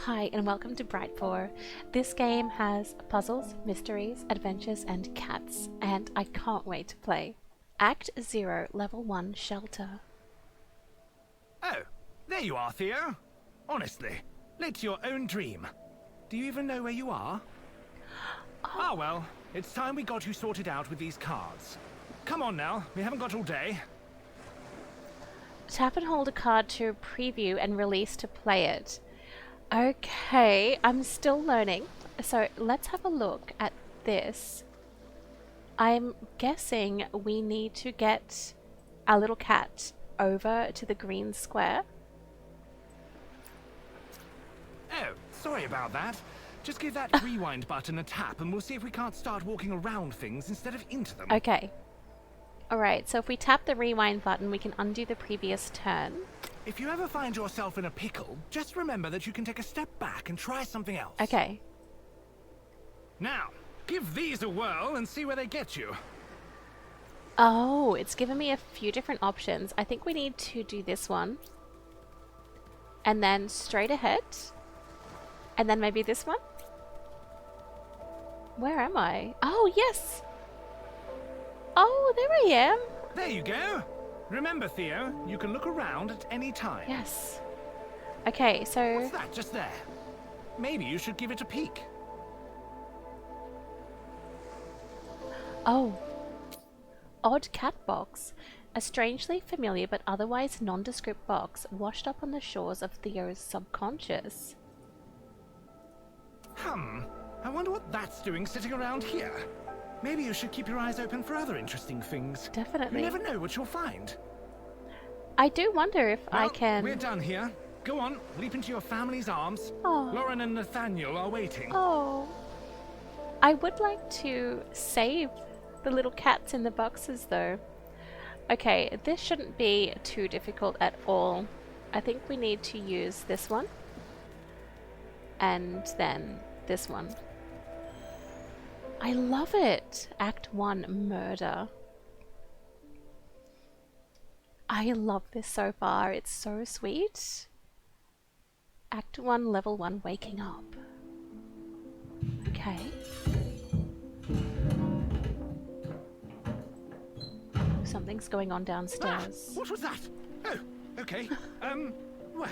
Hi and welcome to Bright Paw. This game has puzzles, mysteries, adventures and cats, and I can't wait to play. Act 0, Level 1, Shelter. Oh, there you are, Theo. Honestly, led to your own dream. Do you even know where you are? Ah, well, it's time we got you sorted out with these cards. Come on now, we haven't got all day. Tap and hold a card to preview and release to play it. Okay, I'm still learning. So let's have a look at this. I'm guessing we need to get our little cat over to the green square. Oh, sorry about that. Just give that rewind button a tap and we'll see if we can't start walking around things instead of into them. Okay. Alright, so if we tap the rewind button, we can undo the previous turn. If you ever find yourself in a pickle, just remember that you can take a step back and try something else. Okay. Now, give these a whirl and see where they get you. Oh, it's given me a few different options. I think we need to do this one. And then straight ahead. And then maybe this one? Where am I? Oh, yes! Oh, there I am! There you go. Remember, Theo, you can look around at any time. Yes. Okay, so... What's that just there? Maybe you should give it a peek. Oh. Odd cat box. A strangely familiar but otherwise nondescript box washed up on the shores of Theo's subconscious. I wonder what that's doing sitting around here. Maybe you should keep your eyes open for other interesting things. Definitely. You never know what you'll find. I do wonder if I can... We're done here. Go on, leap into your family's arms. Oh. Lauren and Nathaniel are waiting. Oh. I would like to save the little cats in the boxes though. Okay, this shouldn't be too difficult at all. I think we need to use this one. And then this one. I love it! Act 1, Murder. I love this so far. It's so sweet. Act 1, Level 1, Waking Up. Okay. Something's going on downstairs. What was that? Oh, okay. Well,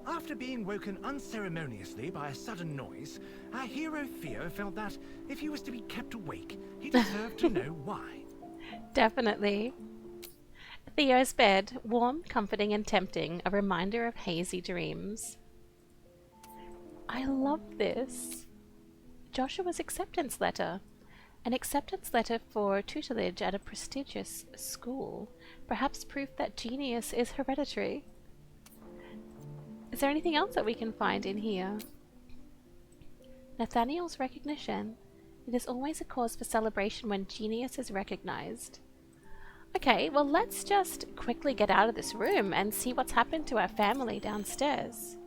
after being woken unceremoniously by a sudden noise, our hero Theo felt that if he was to be kept awake, he deserved to know why. Definitely. Theo's bed, warm, comforting and tempting, a reminder of hazy dreams. I love this. Joshua's acceptance letter. An acceptance letter for tutelage at a prestigious school. Perhaps proof that genius is hereditary. Is there anything else that we can find in here? Nathaniel's recognition. It is always a cause for celebration when genius is recognized. Okay, well let's just quickly get out of this room and see what's happened to our family downstairs.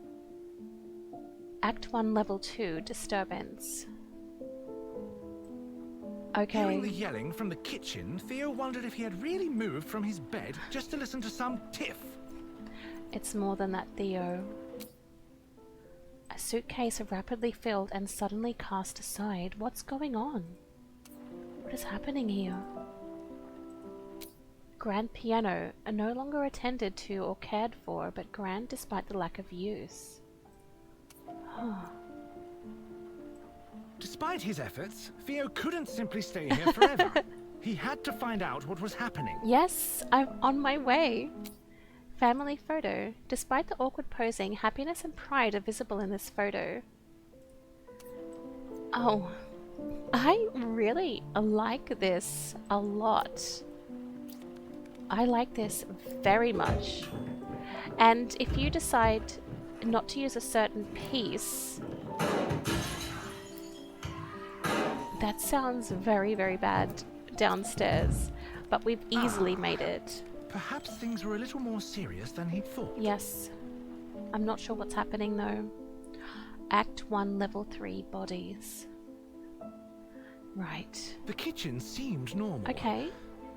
Act 1, Level 2, Disturbance. Okay. Hearing the yelling from the kitchen, Theo wondered if he had really moved from his bed just to listen to some tiff. It's more than that, Theo. A suitcase rapidly filled and suddenly cast aside. What's going on? What is happening here? Grand piano, no longer attended to or cared for, but grand despite the lack of use. Despite his efforts, Theo couldn't simply stay here forever. He had to find out what was happening. Yes, I'm on my way. Family photo. Despite the awkward posing, happiness and pride are visible in this photo. Oh, I really like this a lot. I like this very much. And if you decide not to use a certain piece, that sounds very, very bad downstairs, but we've easily made it. Perhaps things were a little more serious than he'd thought. Yes. I'm not sure what's happening though. Act 1, Level 3, Bodies. Right. The kitchen seemed normal. Okay.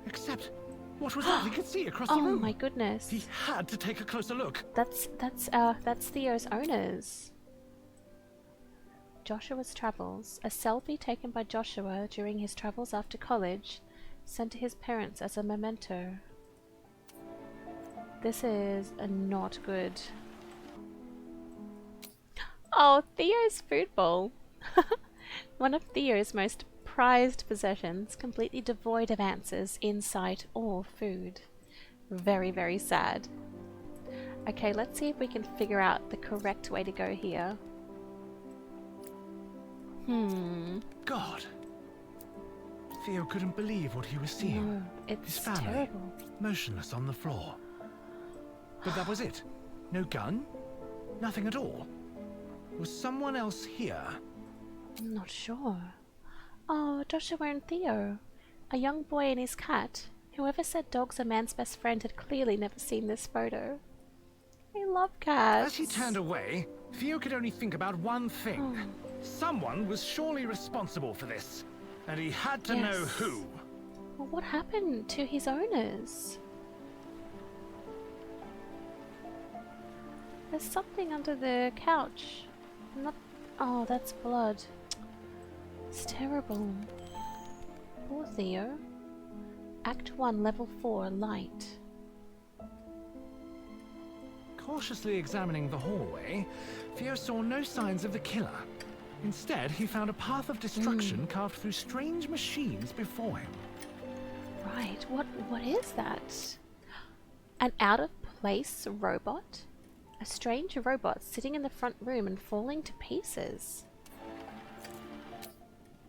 Except, what was that he could see across the room? Oh my goodness. He had to take a closer look. That's Theo's owners. Joshua's travels. A selfie taken by Joshua during his travels after college, sent to his parents as a memento. This is not good. Oh, Theo's food bowl. One of Theo's most prized possessions, completely devoid of answers, insight, or food. Very, very sad. Okay, let's see if we can figure out the correct way to go here. God. Theo couldn't believe what he was seeing. No, it's His family, terrible. motionless on the floor. But that was it. No gun? Nothing at all. Was someone else here? I'm not sure. Oh, Joshua and Theo. A young boy and his cat. Whoever said dogs are man's best friend had clearly never seen this photo. I love cats. As he turned away, Theo could only think about one thing. Someone was surely responsible for this, and he had to know who. Well, what happened to his owners? There's something under the couch. Not. Oh, that's blood. It's terrible. Poor Theo. Act 1, Level 4, Light. Cautiously examining the hallway, Theo saw no signs of the killer. Instead, he found a path of destruction carved through strange machines before him. Right, what is that? An out-of-place robot? A strange robot sitting in the front room and falling to pieces.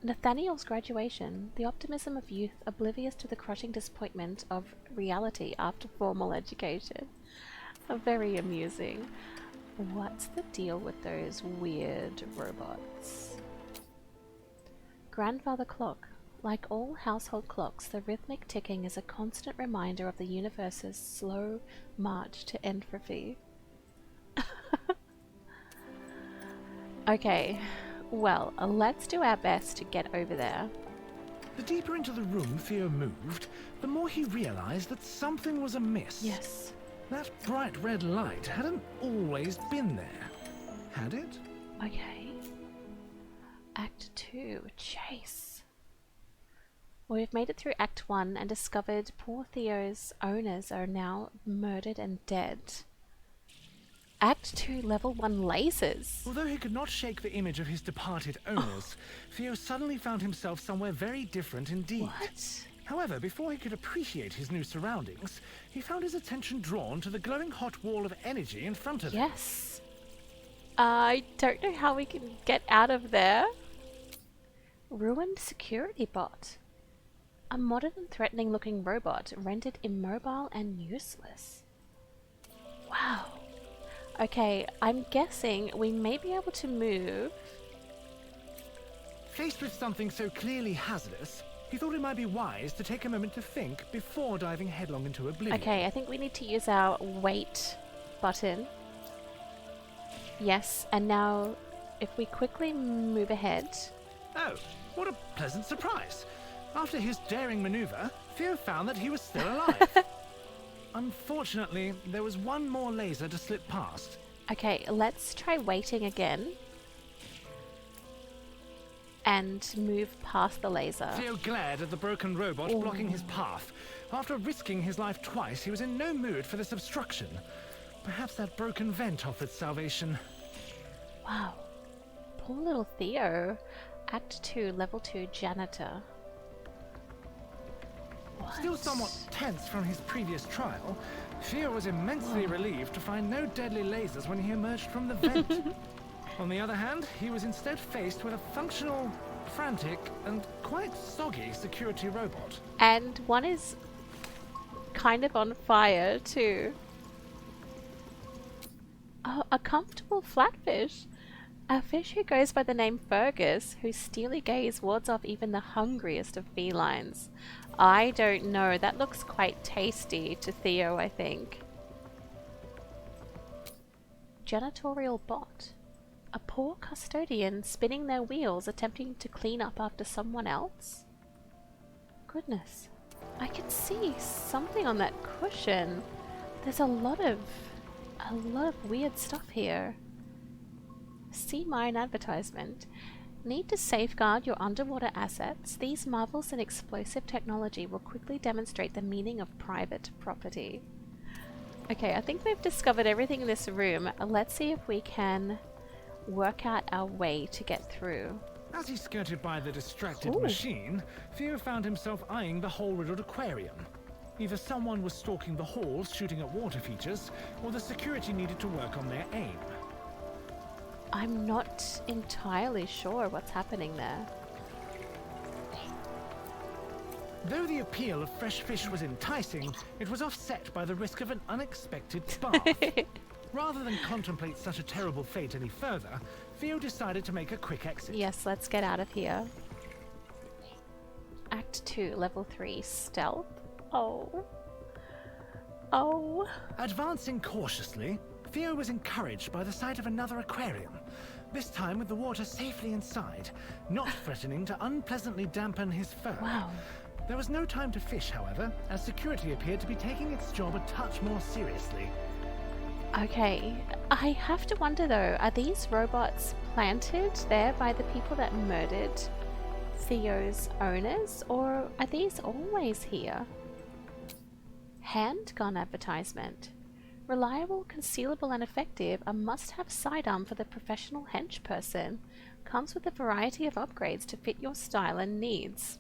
Nathaniel's graduation, the optimism of youth oblivious to the crushing disappointment of reality after formal education. Very amusing. What's the deal with those weird robots? Grandfather clock. Like all household clocks, the rhythmic ticking is a constant reminder of the universe's slow march to entropy. Okay, well, let's do our best to get over there. The deeper into the room Theo moved, the more he realized that something was amiss. Yes. That bright red light hadn't always been there, had it? Okay. Act 2, Chase. We've made it through Act 1 and discovered poor Theo's owners are now murdered and dead. Act 2, Level 1, Lasers. Although he could not shake the image of his departed owners, Theo suddenly found himself somewhere very different indeed. What? However, before he could appreciate his new surroundings, he found his attention drawn to the glowing hot wall of energy in front of him. Yes. I don't know how we can get out of there. Ruined security bot. A modern and threatening looking robot rendered immobile and useless. Wow. Okay, I'm guessing we may be able to move. Faced with something so clearly hazardous, he thought it might be wise to take a moment to think before diving headlong into oblivion. Okay, I think we need to use our wait button. Yes, and now if we quickly move ahead. Oh, what a pleasant surprise. After his daring maneuver, Theo found that he was still alive. Unfortunately, there was one more laser to slip past. Okay, let's try waiting again. And move past the laser. Theo glared at the broken robot blocking his path. After risking his life twice, he was in no mood for this obstruction. Perhaps that broken vent offered salvation. Wow. Poor little Theo. Act 2, Level 2, Janitor. What? Still somewhat tense from his previous trial, Theo was immensely relieved to find no deadly lasers when he emerged from the vent. On the other hand, he was instead faced with a functional, frantic, and quite soggy security robot. And one is kind of on fire too. Oh, a comfortable flatfish. A fish who goes by the name Fergus, whose steely gaze wards off even the hungriest of felines. I don't know, that looks quite tasty to Theo, I think. Janitorial bot. A poor custodian spinning their wheels attempting to clean up after someone else? Goodness. I can see something on that cushion. There's a lot of weird stuff here. Sea mine advertisement. Need to safeguard your underwater assets? These marvels in explosive technology will quickly demonstrate the meaning of private property. Okay, I think we've discovered everything in this room. Let's see if we can work out our way to get through. As he skirted by the distracted machine, Theo found himself eyeing the hole-riddled aquarium. Either someone was stalking the halls shooting at water features, or the security needed to work on their aim. I'm not entirely sure what's happening there. Though the appeal of fresh fish was enticing, it was offset by the risk of an unexpected bath. Rather than contemplate such a terrible fate any further, Theo decided to make a quick exit. Yes, let's get out of here. Act 2, Level 3, Stealth. Oh. Oh. Advancing cautiously, Theo was encouraged by the sight of another aquarium, this time with the water safely inside, not threatening to unpleasantly dampen his fur. Wow. There was no time to fish, however, as security appeared to be taking its job a touch more seriously. Okay, I have to wonder though, are these robots planted there by the people that murdered Theo's owners, or are these always here? Handgun advertisement. Reliable, concealable and effective, a must-have sidearm for the professional hench person. Comes with a variety of upgrades to fit your style and needs.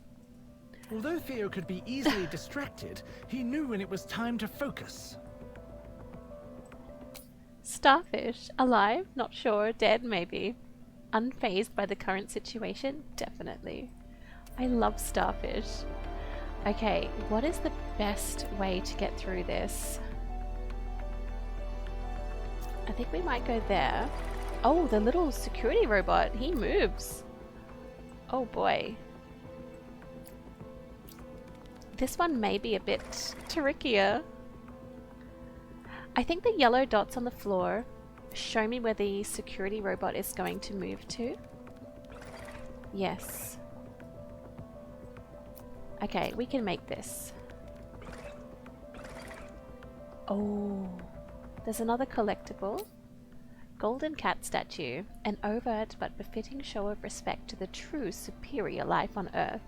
Although Theo could be easily distracted, he knew when it was time to focus. Starfish. Alive? Not sure. Dead? Maybe. Unfazed by the current situation? Definitely. I love starfish. Okay, what is the best way to get through this? I think we might go there. Oh, the little security robot. He moves. Oh boy. This one may be a bit trickier. I think the yellow dots on the floor show me where the security robot is going to move to. Yes. Okay, we can make this. Oh, there's another collectible. Golden cat statue. An overt but befitting show of respect to the true superior life on Earth.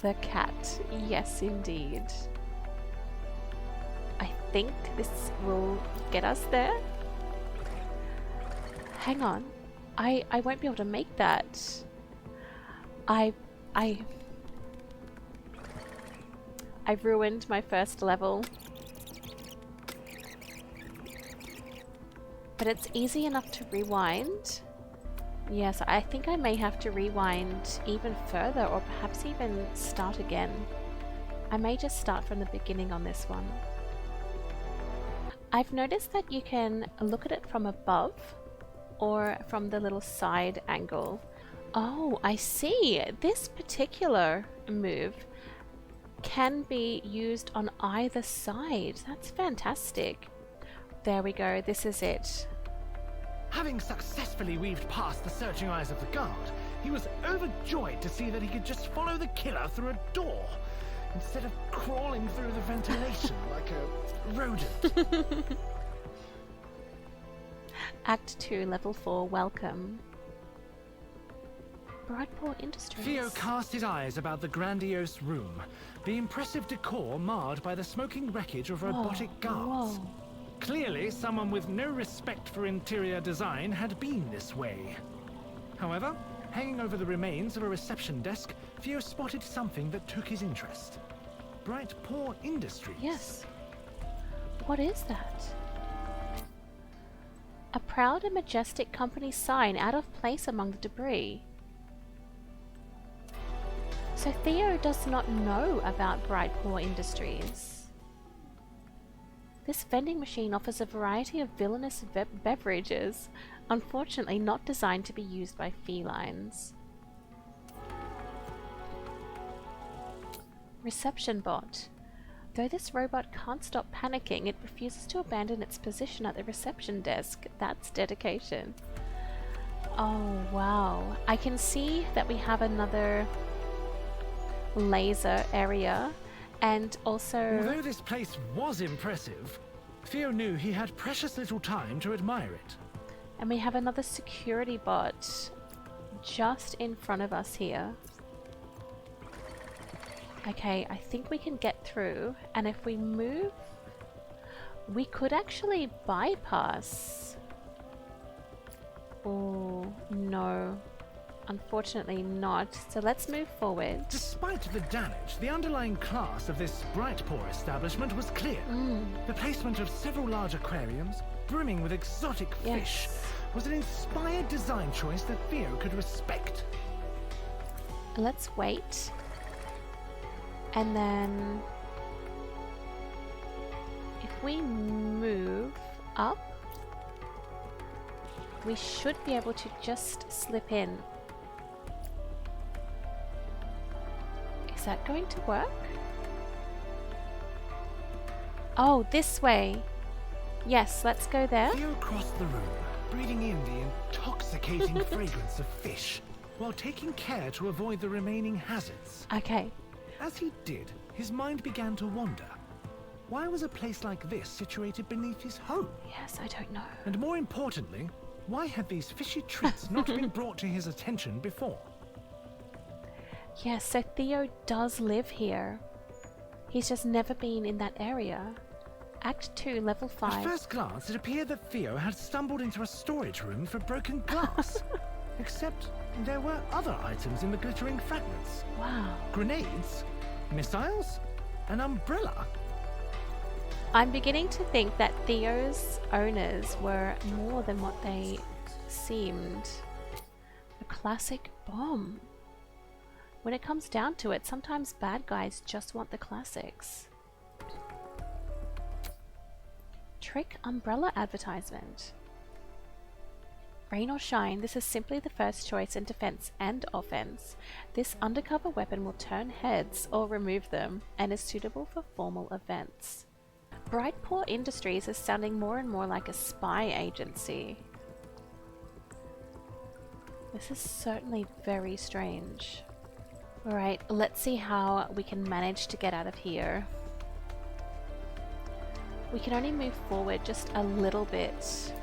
The cat. Yes, indeed. I think this will get us there. Hang on. I won't be able to make that. I've ruined my first level. But it's easy enough to rewind. Yes, I think I may have to rewind even further, or perhaps even start again. I may just start from the beginning on this one. I've noticed that you can look at it from above or from the little side angle. Oh, I see. This particular move can be used on either side. That's fantastic. There we go. This is it. Having successfully weaved past the searching eyes of the guard, he was overjoyed to see that he could just follow the killer through a door, instead of crawling through the ventilation like a rodent. Act 2, Level 4, Welcome. Bright Paw Industries. Theo cast his eyes about the grandiose room, the impressive decor marred by the smoking wreckage of robotic guards. Whoa. Clearly, someone with no respect for interior design had been this way. However, hanging over the remains of a reception desk, Theo spotted something that took his interest. Bright Paw Industries. Yes. What is that? A proud and majestic company sign out of place among the debris. So Theo does not know about Bright Paw Industries. This vending machine offers a variety of villainous beverages, unfortunately not designed to be used by felines. Reception bot. Though this robot can't stop panicking, it refuses to abandon its position at the reception desk. That's dedication. Oh, wow. I can see that we have another laser area, and also... Although this place was impressive, Theo knew he had precious little time to admire it. And we have another security bot just in front of us here. Okay, I think we can get through, and if we move, we could actually bypass. Oh, no. Unfortunately not. So let's move forward. Despite the damage, the underlying class of this Bright Paw establishment was clear. The placement of several large aquariums, brimming with exotic fish, was an inspired design choice that Theo could respect. Let's wait. And then if we move up, we should be able to just slip in. Is that going to work? Oh, this way. Yes, let's go there. Theo crossed the room, breathing in the intoxicating fragrance of fish, while taking care to avoid the remaining hazards. Okay. As he did, his mind began to wander. Why was a place like this situated beneath his home? Yes, I don't know. And more importantly, why had these fishy treats not been brought to his attention before? Yes, so Theo does live here. He's just never been in that area. Act 2, level 5. At first glance, it appeared that Theo had stumbled into a storage room for broken glass. Except there were other items in the glittering fragments. Wow. Grenades, missiles, an umbrella. I'm beginning to think that Theo's owners were more than what they seemed. A classic bomb. When it comes down to it, sometimes bad guys just want the classics. Trick umbrella advertisement. Rain or shine, this is simply the first choice in defense and offense. This undercover weapon will turn heads or remove them and is suitable for formal events. Bright Paw Industries is sounding more and more like a spy agency. This is certainly very strange. Alright, let's see how we can manage to get out of here. We can only move forward just a little bit.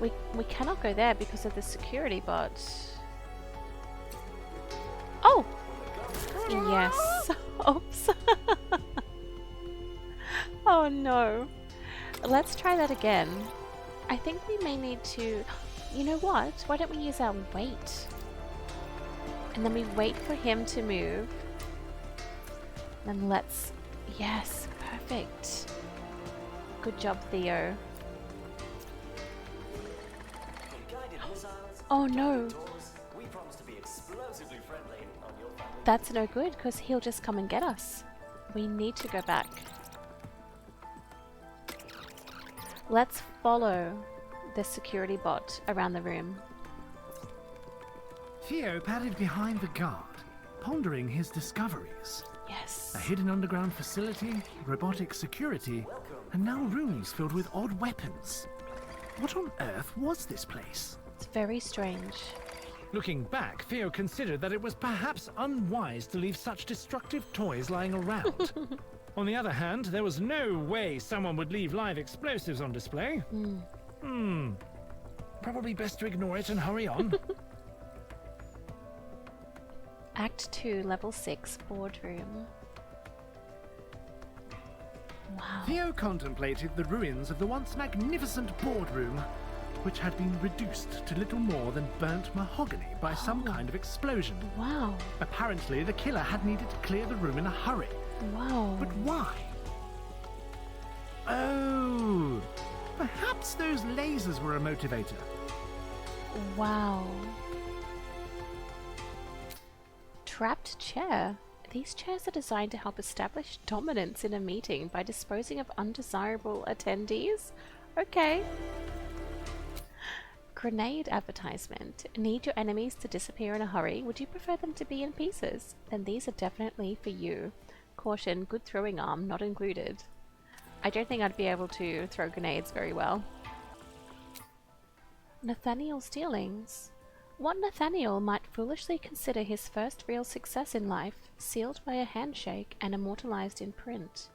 We cannot go there because of the security bot. Oh! Yes. Oops. Oh no. Let's try that again. I think we may need to... You know what? Why don't we use our wait? And then we wait for him to move. Then let's... Yes, perfect. Good job, Theo. Oh no. That's no good because he'll just come and get us. We need to go back. Let's follow the security bot around the room. Theo padded behind the guard, pondering his discoveries. Yes. A hidden underground facility, robotic security, and now rooms filled with odd weapons. What on earth was this place? It's very strange. Looking back, Theo considered that it was perhaps unwise to leave such destructive toys lying around. On the other hand, there was no way someone would leave live explosives on display. Probably best to ignore it and hurry on. Act 2, level 6, boardroom. Wow. Theo contemplated the ruins of the once magnificent boardroom, which had been reduced to little more than burnt mahogany by some kind of explosion. Wow. Apparently, the killer had needed to clear the room in a hurry. Wow. But why? Oh, perhaps those lasers were a motivator. Wow. Trapped chair. These chairs are designed to help establish dominance in a meeting by disposing of undesirable attendees. Okay. Grenade advertisement. Need your enemies to disappear in a hurry? Would you prefer them to be in pieces? Then these are definitely for you. Caution, good throwing arm not included. I don't think I'd be able to throw grenades very well. Nathaniel's dealings. What Nathaniel might foolishly consider his first real success in life, sealed by a handshake and immortalized in print.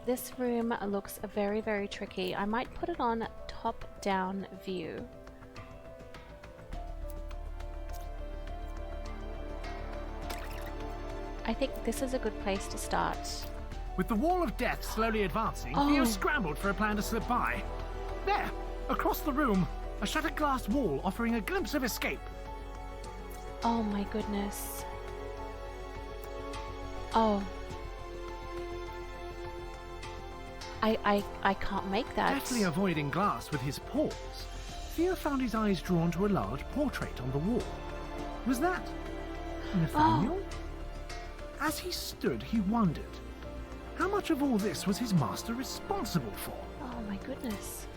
This room looks very, very tricky. I might put it on top-down view. I think this is a good place to start. With the wall of death slowly advancing, Theo scrambled for a plan to slip by. There, across the room, a shattered glass wall offering a glimpse of escape. Oh my goodness. Oh. I can't make that. Deftly avoiding glass with his paws, Theo found his eyes drawn to a large portrait on the wall. Was that Nathaniel? As he stood, he wondered, how much of all this was his master responsible for? Oh my goodness.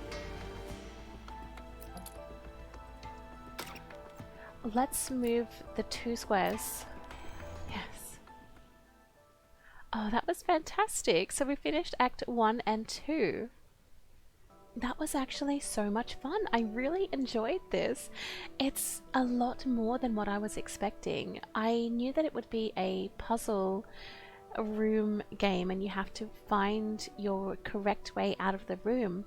Let's move the 2 squares. Yes. Oh, that was fantastic. So we finished Act 1 and 2. That was actually so much fun. I really enjoyed this. It's a lot more than what I was expecting. I knew that it would be a puzzle room game and you have to find your correct way out of the room,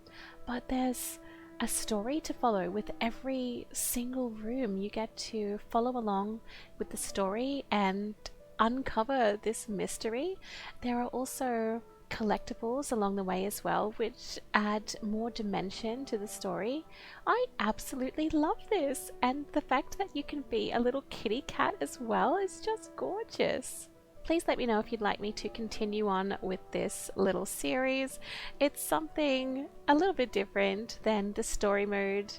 but there's a story to follow with every single room. You get to follow along with the story and uncover this mystery. There are also collectibles along the way as well, which add more dimension to the story. I absolutely love this, and the fact that you can be a little kitty cat as well is just gorgeous. Please let me know if you'd like me to continue on with this little series. It's something a little bit different than the story mode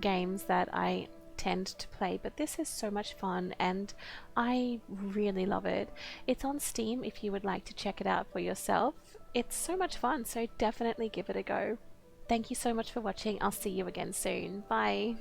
games that I tend to play, but this is so much fun and I really love it. It's on Steam if you would like to check it out for yourself. It's so much fun, so definitely give it a go. Thank you so much for watching. I'll see you again soon. Bye.